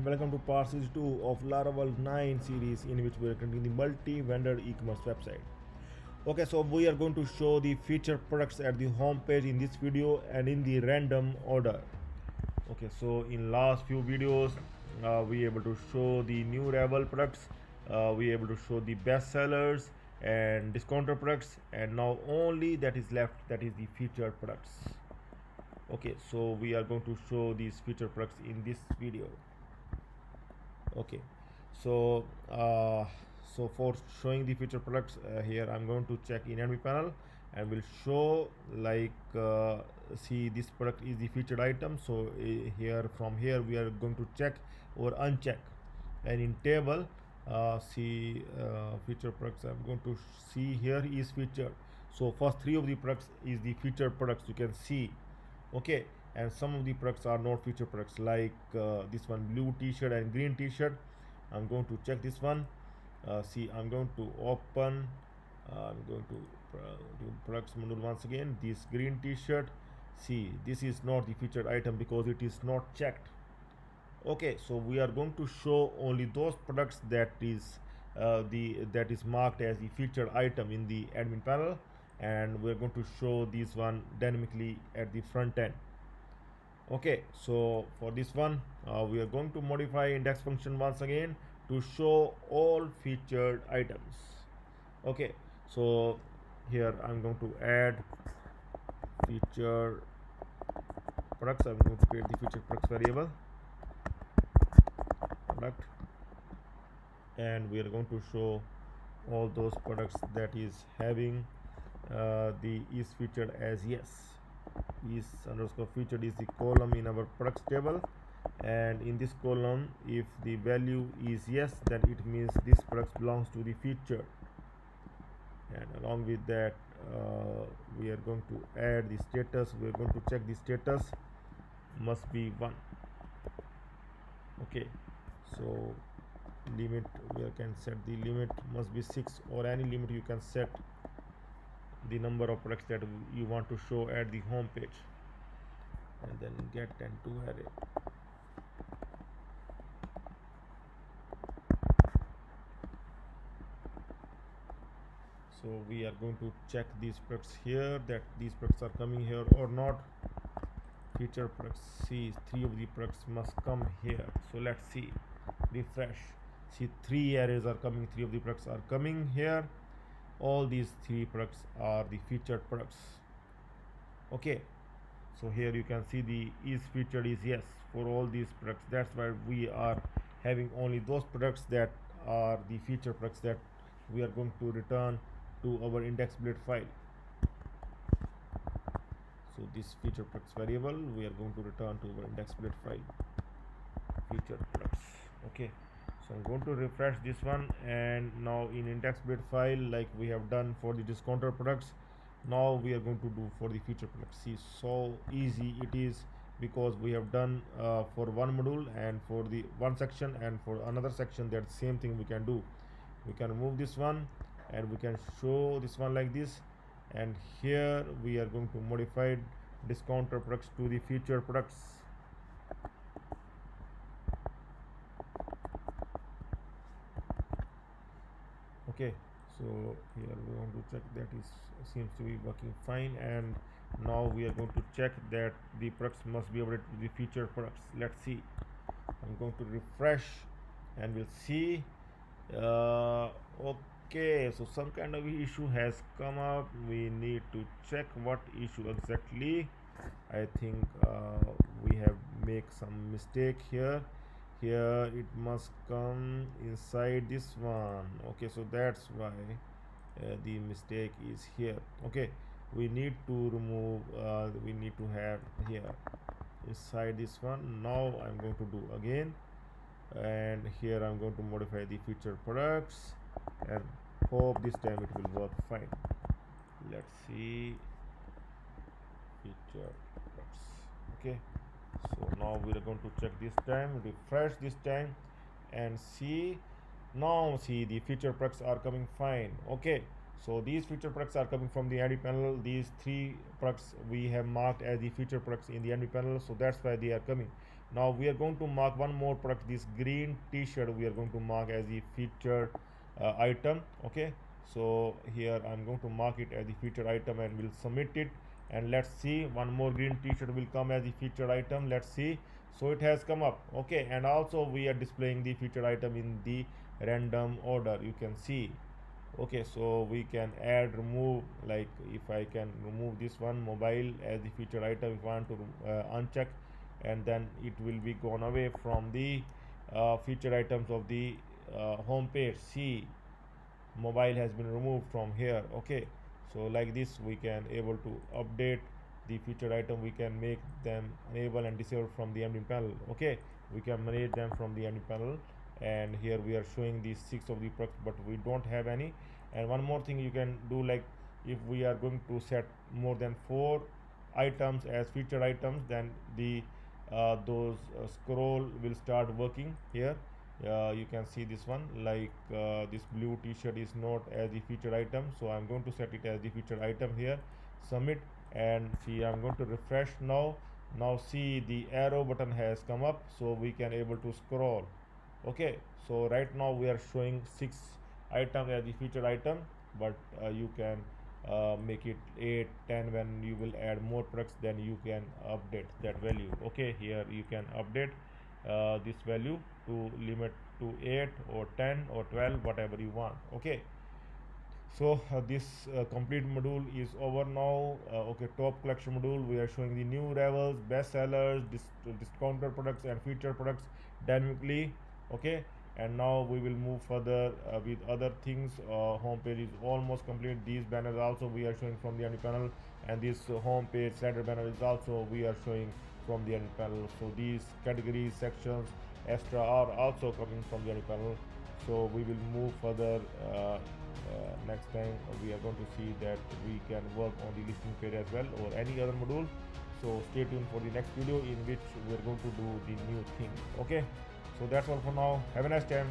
welcome to part 62 of Laravel 9 series, in which we are continuing the multi-vendor e-commerce website. Okay, so we are going to show the featured products at the home page in this video and in the random order. Okay, so in last few videos we able to show the new Laravel products, we able to show the best sellers and discounter products, and now only that is left, that is the featured products. Okay, so we are going to show these featured products in this video. Okay, so for showing the featured products, here I'm going to check in enemy panel and will show like see this product is the featured item. So from here we are going to check or uncheck, and in table see featured products, I'm going to see here is featured. So first three of the products is the featured products, you can see. Okay, and some of the products are not featured products, like this one, blue t-shirt and green t-shirt. I'm going to check this one. See, I'm going to open, I'm going to do products module once again. This green t-shirt, see, this is not the featured item because it is not checked. Okay, so we are going to show only those products that is that is marked as the featured item in the admin panel, and we're going to show this one dynamically at the front end. Okay, so for this one we are going to modify index function once again to show all featured items. Okay, so here I'm going to add featured products. I'm going to create the featured products variable product, and we are going to show all those products that is having the is featured as yes. Is underscore featured is the column in our products table, and in this column if the value is yes, then it means this product belongs to the featured, and along with that we are going to add the status. We are going to check the status must be 1. Okay, so limit, we can set the limit must be 6, or any limit you can set the number of products that you want to show at the home page, and then get and to array. So we are going to check these products here, that these products are coming here or not. Feature products, see, 3 of the products must come here. So let's see, refresh, see 3 arrays are coming, 3 of the products are coming here. All these 3 products are the featured products. Okay, so here you can see the is featured is yes for all these products. That's why we are having only those products that are the featured products that we are going to return to our index.blade file. So this featured products variable we are going to return to our index.blade file, featured products. Okay, so I'm going to refresh this one, and now in index.blade file, like we have done for the discounter products, now we are going to do for the feature products. See, so easy it is, because we have done for one module and for the one section, and for another section that same thing we can do. We can remove this one and we can show this one like this, and here we are going to modify discounter products to the featured products. Okay, so here we want to check that is seems to be working fine, and now we are going to check that the products must be updated to the featured products. Let's see, I'm going to refresh and we'll see. Okay, so some kind of issue has come up. We need to check what issue exactly. I think we have make some mistake here. Here it must come inside this one. Okay, so that's why the mistake is here. Okay, we need to remove we need to have here inside this one. Now I'm going to do again, and here I'm going to modify the featured products, and hope this time it will work fine. Let's see, featured products. Okay, so now we are going to check this time, refresh this time, and see, now see the featured products are coming fine. Okay, so these featured products are coming from the admin panel. These 3 products we have marked as the featured products in the admin panel, so that's why they are coming. Now we are going to mark one more product, this green t-shirt we are going to mark as the featured item. Okay, so here I'm going to mark it as the featured item and we'll submit it, and let's see, one more green t-shirt will come as the featured item. Let's see. So it has come up. Okay, and also we are displaying the featured item in the random order, you can see. Okay, so we can add, remove, like if I can remove this one mobile as the featured item, if I want to uncheck, and then it will be gone away from the featured items of the home page. See, mobile has been removed from here. Okay, so like this we can able to update the featured item, we can make them enable and disable from the admin panel. Okay, we can manage them from the admin panel, and here we are showing these 6 of the products, but we don't have any. And one more thing you can do, like if we are going to set more than 4 items as featured items, then the those scroll will start working here. You can see this one, like this blue t-shirt is not as the featured item, so I'm going to set it as the featured item here, submit, and see, I'm going to refresh now. Now see, the arrow button has come up, so we can able to scroll. Okay, so right now we are showing 6 item as the featured item, but you can make it 8, 10. When you will add more products, then you can update that value. Okay, here you can update this value to limit to 8 or 10 or 12, whatever you want. Okay, so this complete module is over now. Okay, top collection module, we are showing the new revels, best sellers, discounted products and featured products dynamically. Okay, and now we will move further with other things. Home page is almost complete. These banners also we are showing from the admin panel, and this home page slider banner is also we are showing from the admin panel. So these categories, sections, extra are also coming from the admin panel. So we will move further. Next time we are going to see that we can work on the listing page as well, or any other module. So stay tuned for the next video in which we are going to do the new thing. Okay, so that's all for now. Have a nice time.